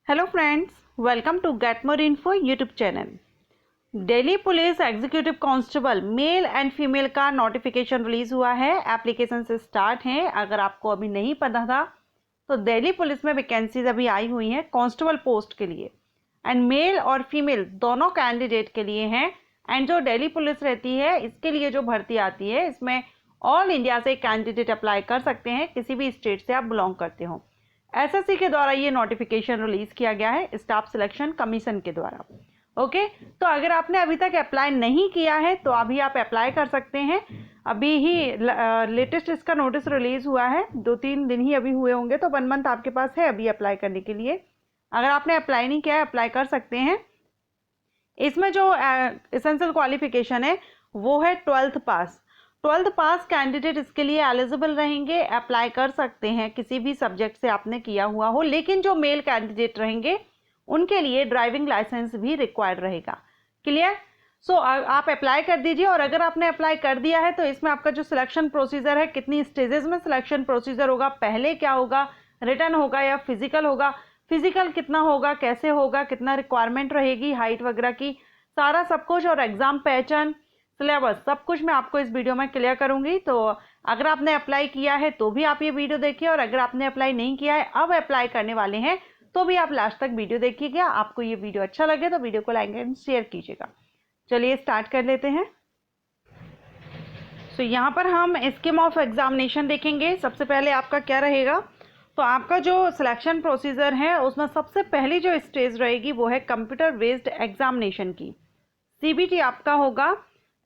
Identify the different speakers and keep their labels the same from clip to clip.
Speaker 1: Hello friends, welcome to get more info YouTube channel. Delhi police executive constable male and female का notification release हुआ है। Application से start है। अगर आपको अभी नहीं पता था तो दिल्ली पुलिस में वैकेंसीज अभी आई हुई हैं कांस्टेबल पोस्ट के लिए, एंड मेल और फीमेल दोनों कैंडिडेट के लिए हैं। एंड जो दिल्ली पुलिस रहती है इसके लिए जो भर्ती आती है इसमें ऑल इंडिया से कैंडिडेट अप्लाई कर सकते हैं, किसी भी स्टेट से आप बिलोंग करते हो। एसएससी के द्वारा ये नोटिफिकेशन रिलीज किया गया है, स्टाफ सिलेक्शन कमीशन के द्वारा। ओके, तो अगर आपने अभी तक अप्लाई नहीं किया है तो अभी आप अप्लाई कर सकते हैं। अभी ही लेटेस्ट इसका नोटिस रिलीज हुआ है, 2-3 दिन ही अभी हुए होंगे, तो 1 मंथ आपके पास है अभी अप्लाई करने के लिए। अगर आपने अप्लाई नहीं किया है अप्लाई कर सकते हैं। इसमें जो एसेंशियल क्वालिफिकेशन है वो है 12th पास। 12th पास कैंडिडेट इसके लिए एलिजिबल रहेंगे, अप्लाई कर सकते हैं किसी भी सब्जेक्ट से आपने किया हुआ हो। लेकिन जो मेल कैंडिडेट रहेंगे उनके लिए ड्राइविंग लाइसेंस भी रिक्वायर्ड रहेगा। क्लियर? सो आप अप्लाई कर दीजिए। और अगर आपने अप्लाई कर दिया है तो इसमें आपका जो सिलेक्शन प्रोसीजर है, कितनी स्टेजेस में सिलेक्शन प्रोसीजर होगा, पहले क्या होगा, रिटन होगा या फिजिकल होगा, फिजिकल कितना होगा, कैसे होगा, कितना रिक्वायरमेंट रहेगी, हाइट वगैरह की, सारा सब कुछ, और एग्जाम पैटर्न, सिलेबस, सब कुछ मैं आपको इस वीडियो में क्लियर करूंगी। तो अगर आपने अप्लाई किया है तो भी आप ये वीडियो देखिए, और अगर आपने अप्लाई नहीं किया है, अब अप्लाई करने वाले हैं, तो भी आप लास्ट तक वीडियो देखिएगा। आपको ये वीडियो अच्छा लगे तो वीडियो को लाइक एंड शेयर कीजिएगा। चलिए स्टार्ट कर लेते हैं। तो यहाँ पर हम स्कीम ऑफ एग्जामिनेशन देखेंगे। सबसे पहले आपका क्या रहेगा, तो आपका जो सिलेक्शन प्रोसीजर है उसमें सबसे पहली जो स्टेज रहेगी वो है कंप्यूटर बेस्ड एग्जामिनेशन की। सीबीटी आपका होगा,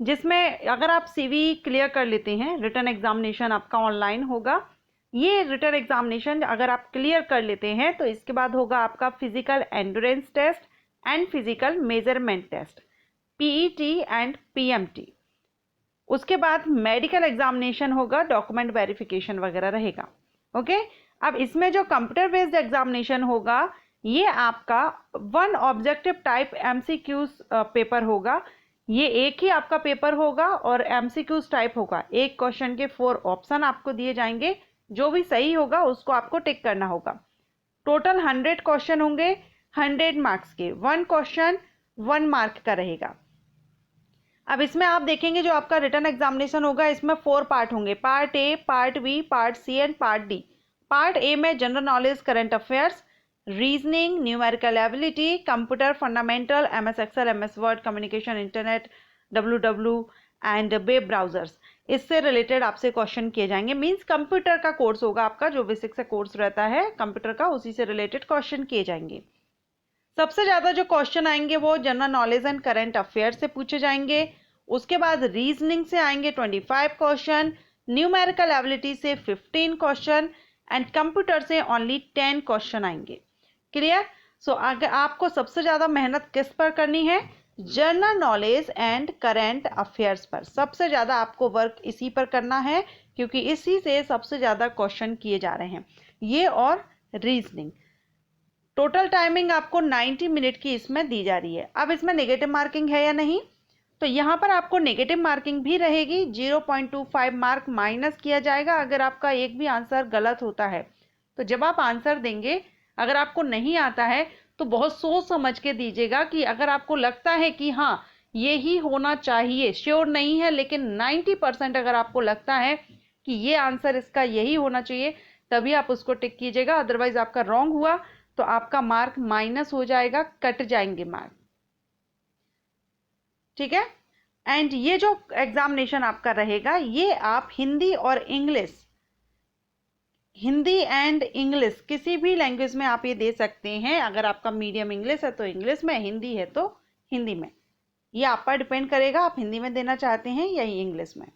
Speaker 1: जिसमें अगर आप सीवी क्लियर कर लेते हैं, रिटन एग्जामिनेशन आपका ऑनलाइन होगा। ये रिटन एग्जामिनेशन अगर आप क्लियर कर लेते हैं तो इसके बाद होगा आपका physical endurance test and physical measurement test, PET and PMT. उसके बाद मेडिकल एग्जामिनेशन होगा, डॉक्यूमेंट वेरिफिकेशन वगैरह रहेगा। ओके, अब इसमें जो कंप्यूटर बेस्ड एग्जामिनेशन होगा ये आपका 1 ऑब्जेक्टिव टाइप एमसीक्यूज पेपर होगा। ये एक ही आपका पेपर होगा और एमसीक्यूज टाइप होगा। एक क्वेश्चन के 4 ऑप्शन आपको दिए जाएंगे, जो भी सही होगा उसको आपको टिक करना होगा। टोटल 100 क्वेश्चन होंगे, 100 मार्क्स के। 1 क्वेश्चन 1 मार्क का रहेगा। अब इसमें आप देखेंगे जो आपका रिटन एग्जामिनेशन होगा इसमें 4 पार्ट होंगे, part A, part B, part C and part D. Part A में general knowledge, current affairs, reasoning, numerical ability, computer fundamental, MS Excel, MS Word, communication, internet, W and web browsers, इससे related आपसे question किए जाएंगे। Means computer का course होगा आपका, जो basic से कोर्स रहता है कंप्यूटर का, उसी से रिलेटेड क्वेश्चन किए जाएंगे। सबसे ज़्यादा जो क्वेश्चन आएंगे वो general knowledge and current affair से पूछे जाएंगे। उसके बाद रीजनिंग से आएंगे 25 क्वेश्चन, न्यूमेरिकल एबिलिटी से 15 क्वेश्चन एंड कंप्यूटर से ओनली 10 क्वेश्चन आएंगे। क्लियर? सो अगर आपको सबसे ज़्यादा मेहनत किस पर करनी है, general knowledge and current affairs पर सबसे ज़्यादा आपको वर्क इसी पर करना है, क्योंकि इसी से सबसे ज़्यादा क्वेश्चन किए जा रहे हैं, ये और रीजनिंग। टोटल टाइमिंग आपको 90 मिनट की इसमें दी जा रही है। अब इसमें नेगेटिव मार्किंग है या नहीं, तो यहाँ पर आपको नेगेटिव मार्किंग भी रहेगी। 0.25 मार्क माइनस किया जाएगा अगर आपका एक भी आंसर गलत होता है। तो जब आप आंसर देंगे, अगर आपको नहीं आता है तो बहुत सोच समझ के दीजिएगा। कि अगर आपको लगता है कि हाँ ये ही होना चाहिए, श्योर नहीं है लेकिन 90% अगर आपको लगता है कि ये आंसर इसका यही होना चाहिए, तभी आप उसको टिक कीजिएगा। अदरवाइज आपका रॉन्ग हुआ तो आपका मार्क माइनस हो जाएगा, कट जाएंगे मार्क। ठीक है? एंड ये जो एग्जामिनेशन आपका रहेगा ये आप हिंदी और इंग्लिश, हिंदी एंड इंग्लिश किसी भी लैंग्वेज में आप ये दे सकते हैं। अगर आपका मीडियम इंग्लिश है तो इंग्लिश में, हिंदी है तो हिंदी में। ये आप पर डिपेंड करेगा आप हिंदी में देना चाहते हैं या इंग्लिश में।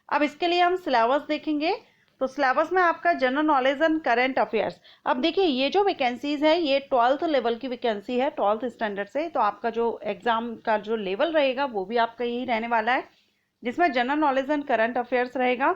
Speaker 1: अब इसके लिए हम सिलेबस देखेंगे। तो सिलेबस में आपका general knowledge and current affairs. अब देखिए ये जो वैकेंसीज है ये 12th लेवल की वैकेंसी है, 12th स्टैंडर्ड से। तो आपका जो एग्जाम का जो लेवल रहेगा वो भी आपका यही रहने वाला है, जिसमें general knowledge and current affairs रहेगा,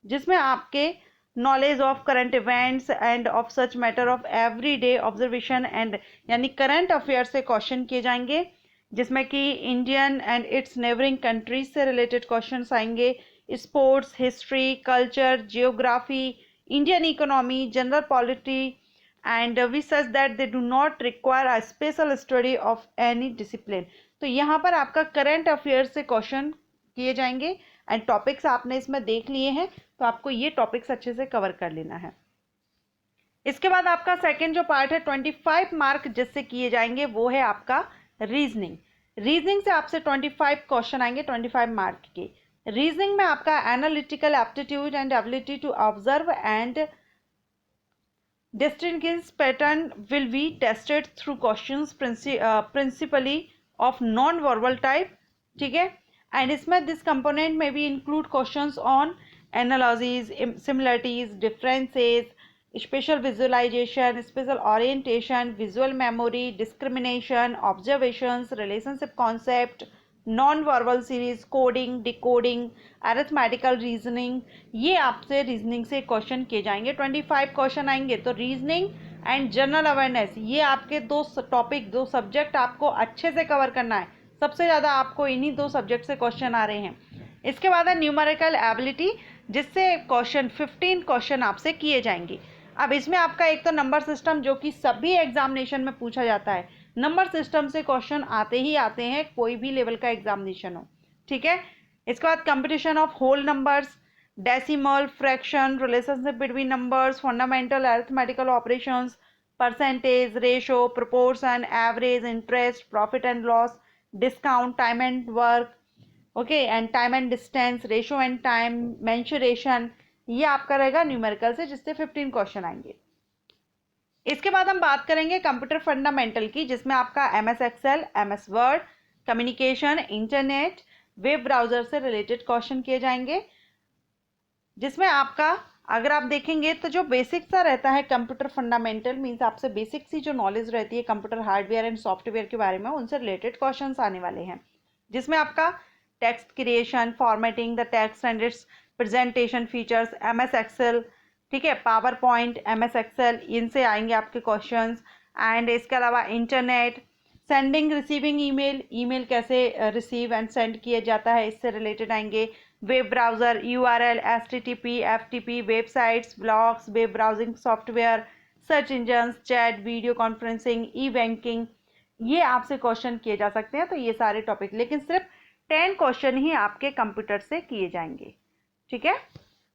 Speaker 1: जिसमें आपके knowledge of current events end of such matter of every day observation and, यानी करंट अफेयर से क्वेश्चन किए जाएंगे, जिसमें कि Indian and it's neighbouring countries से रिलेटेड क्वेश्चंस आएंगे। Sports, history, culture, geography, Indian economy, general polity and we such that they do not require a special study of any discipline। तो यहाँ पर आपका करंट अफेयर से question किए जाएंगे and topics आपने इसमें देख लिए हैं, तो आपको ये टॉपिक्स अच्छे से कवर कर लेना है। इसके बाद आपका सेकंड जो पार्ट है 25 मार्क जिससे किए जाएंगे वो है आपका रीजनिंग। रीजनिंग से आपसे 25 क्वेश्चन आएंगे 25 मार्क के। रीजनिंग में आपका analytical aptitude and ability to observe and distinguish pattern will be tested through questions principally of non-verbal type, ठीक है। एंड इसमें दिस कंपोनेंट में भी include questions on analogies, similarities, differences, spatial visualisation, spatial orientation, visual memory, discrimination, observations, relationship concept, non verbal series, coding, decoding, arithmetical reasoning, ये आपसे reasoning से question किए जाएंगे। 25 क्वेश्चन आएंगे। तो रीजनिंग एंड जनरल अवेयरनेस, ये आपके दो टॉपिक, दो सब्जेक्ट आपको अच्छे से कवर करना है। सबसे ज़्यादा आपको इन्हीं दो सब्जेक्ट से क्वेश्चन आ रहे हैं। इसके बाद है न्यूमेरिकल एबिलिटी, जिससे क्वेश्चन 15 क्वेश्चन आपसे किए जाएंगे। अब इसमें आपका एक तो नंबर सिस्टम, जो कि सभी एग्जामिनेशन में पूछा जाता है। नंबर सिस्टम से क्वेश्चन आते ही आते हैं, कोई भी लेवल का एग्जामिनेशन हो, ठीक है। इसके बाद computation of whole numbers, decimal, fraction, relationship between numbers, fundamental arithmetical operations, percentage, ratio, proportion, average, interest, profit and loss, discount, time and work, okay, and time and distance, ratio and time, mensuration, ये आपका रहेगा numerical से, जिससे 15 question आएंगे। इसके बाद हम बात करेंगे कंप्यूटर फंडामेंटल की, जिसमें आपका MS Excel, MS Word, communication, internet, web browser से रिलेटेड क्वेश्चन किए जाएंगे। जिसमें आपका अगर आप देखेंगे तो जो बेसिक सा रहता है कंप्यूटर फंडामेंटल, मीन्स आपसे बेसिक सी जो नॉलेज रहती है कंप्यूटर हार्डवेयर एंड सॉफ्टवेयर के बारे में, उनसे रिलेटेड क्वेश्चंस आने वाले हैं। जिसमें आपका text creation, formatting the text and its presentation features, MS Excel, ठीक है, पावर पॉइंट, MS एक्सेल, इनसे आएंगे आपके क्वेश्चंस। एंड इसके अलावा internet, sending receiving email, email कैसे रिसीव एंड सेंड किया जाता है, इससे रिलेटेड आएंगे। Web browser, URL, HTTP, FTP, websites, blogs, web browsing software, search engines, chat, video conferencing, e banking, ये आपसे क्वेश्चन किए जा सकते हैं। तो ये सारे टॉपिक, लेकिन सिर्फ 10 क्वेश्चन ही आपके कंप्यूटर से किए जाएंगे, ठीक है।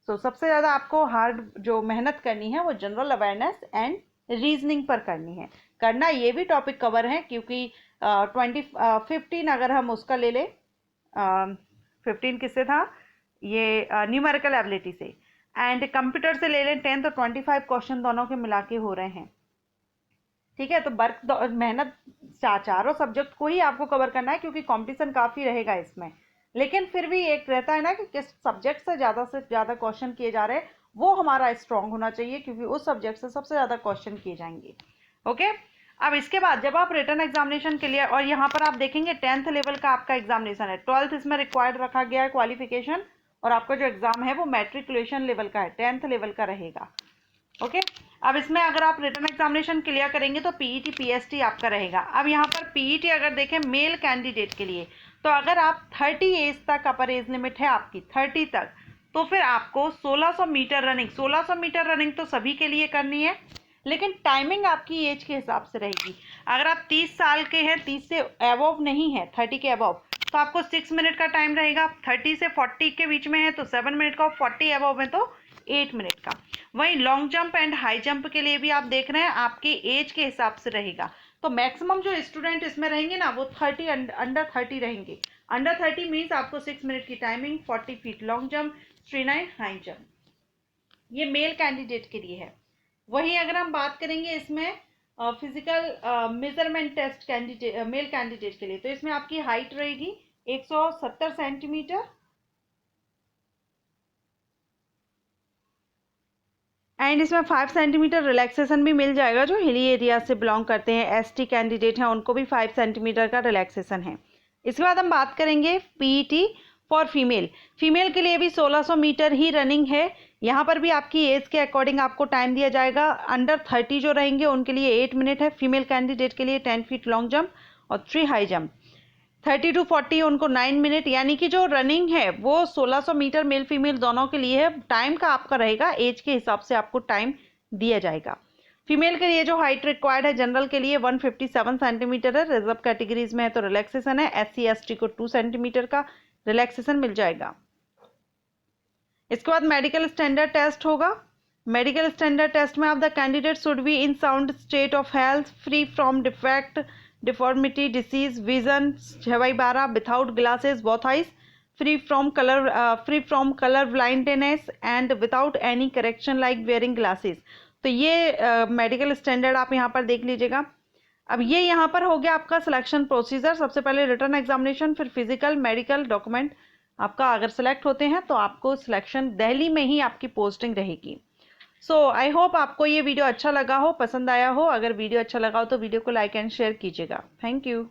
Speaker 1: तो सबसे ज़्यादा आपको हार्ड जो मेहनत करनी है वो जनरल अवेयरनेस एंड रीजनिंग पर करनी है। करना ये भी टॉपिक कवर है, क्योंकि 15 अगर हम उसका ले लें, 15 किससे था, ये न्यूमेरिकल एबिलिटी से, एंड कंप्यूटर से ले लें 10, तो 25 क्वेश्चन दोनों के मिला के हो रहे हैं, ठीक है। तो वर्क मेहनत चारों सब्जेक्ट को ही आपको कवर करना है, क्योंकि कंपटीशन काफ़ी रहेगा इसमें। लेकिन फिर भी एक रहता है ना कि किस सब्जेक्ट से ज़्यादा क्वेश्चन किए जा रहे हैं, वो हमारा स्ट्रॉन्ग होना चाहिए, क्योंकि उस सब्जेक्ट से सबसे ज़्यादा क्वेश्चन किए जाएंगे, ओके। अब इसके बाद जब आप रिटन एग्जामिनेशन के लिए, और यहाँ पर आप देखेंगे 10th लेवल का आपका एग्जामिनेशन है, 12th इसमें रिक्वायर्ड रखा गया है क्वालिफिकेशन, और आपका जो एग्जाम है वो मैट्रिकुलेशन लेवल का है, 10th लेवल का रहेगा, ओके। अब इसमें अगर आप रिटन एग्जामिनेशन क्लियर करेंगे तो PET PST आपका रहेगा। अब यहाँ पर PET अगर देखें मेल कैंडिडेट के लिए, तो अगर आप 30 एज तक अपर एज लिमिट है आपकी 30 तक, तो फिर आपको 1600 मीटर रनिंग, 1600 मीटर रनिंग तो सभी के लिए करनी है, लेकिन टाइमिंग आपकी एज के हिसाब से रहेगी। अगर आप 30 साल के हैं, 30 से अबव नहीं है, 30 के अबव, तो आपको 6 मिनट का टाइम रहेगा। 30 से 40 के बीच में है तो 7 मिनट का, 40 अबव में तो 8 मिनट का। वहीं long jump and high jump के लिए भी आप देख रहे हैं आपके एज के हिसाब से रहेगा। तो मैक्सिमम जो स्टूडेंट इसमें रहेंगे ना, वो 30 अंडर 30 रहेंगे। अंडर 30 मीन्स आपको 6 मिनट की timing, 40 feet long jump, 39 high jump, ये मेल कैंडिडेट के लिए है। वहीं अगर हम बात करेंगे इसमें physical measurement test candidate, male candidate के लिए, तो इसमें आपकी हाइट रहेगी 170 सेंटीमीटर, एंड इसमें 5 सेंटीमीटर रिलैक्सेशन भी मिल जाएगा। जो हिली एरिया से बिलोंग करते हैं, ST कैंडिडेट हैं, उनको भी 5 सेंटीमीटर का रिलैक्सेशन है। इसके बाद हम बात करेंगे PET फॉर फीमेल। फीमेल के लिए भी 1600 मीटर ही रनिंग है। यहाँ पर भी आपकी एज के अकॉर्डिंग आपको टाइम दिया जाएगा। अंडर 30 जो रहेंगे उनके लिए 8 मिनट है, फीमेल कैंडिडेट के लिए 10 फीट लॉन्ग जंप और 3 हाई जंप। 30 to 40 उनको 9 मिनट, यानी कि जो रनिंग है वो 1600 मीटर मेल फीमेल दोनों के लिए है। टाइम का आपका रहेगा, एज के हिसाब से आपको टाइम दिया जाएगा। फीमेल के लिए जो हाइट रिक्वायर्ड है जनरल के लिए 157 सेंटीमीटर है, रिजर्व कैटेगरीज में है तो रिलैक्सेशन है, SC ST को 2 सेंटीमीटर का रिलैक्सेशन मिल जाएगा। इसके बाद मेडिकल स्टैंडर्ड टेस्ट होगा। मेडिकल स्टैंडर्ड टेस्ट में आप the candidate should be in sound state of health, free from defect, deformity, disease, vision 6/12, without glasses both eyes, free from colour blindness and without any correction like wearing glasses. तो ये medical standard आप यहाँ पर देख लीजिएगा। अब ये यहाँ पर हो गया आपका सिलेक्शन प्रोसीजर। सबसे पहले रिटन एग्जामिनेशन, फिर फिजिकल, मेडिकल, डॉक्यूमेंट। आपका अगर सेलेक्ट होते हैं तो आपको सिलेक्शन दिल्ली में ही आपकी पोस्टिंग रहेगी। सो आई होप आपको ये वीडियो अच्छा लगा हो, पसंद आया हो। अगर वीडियो अच्छा लगा हो तो वीडियो को लाइक एंड शेयर कीजिएगा। Thank you.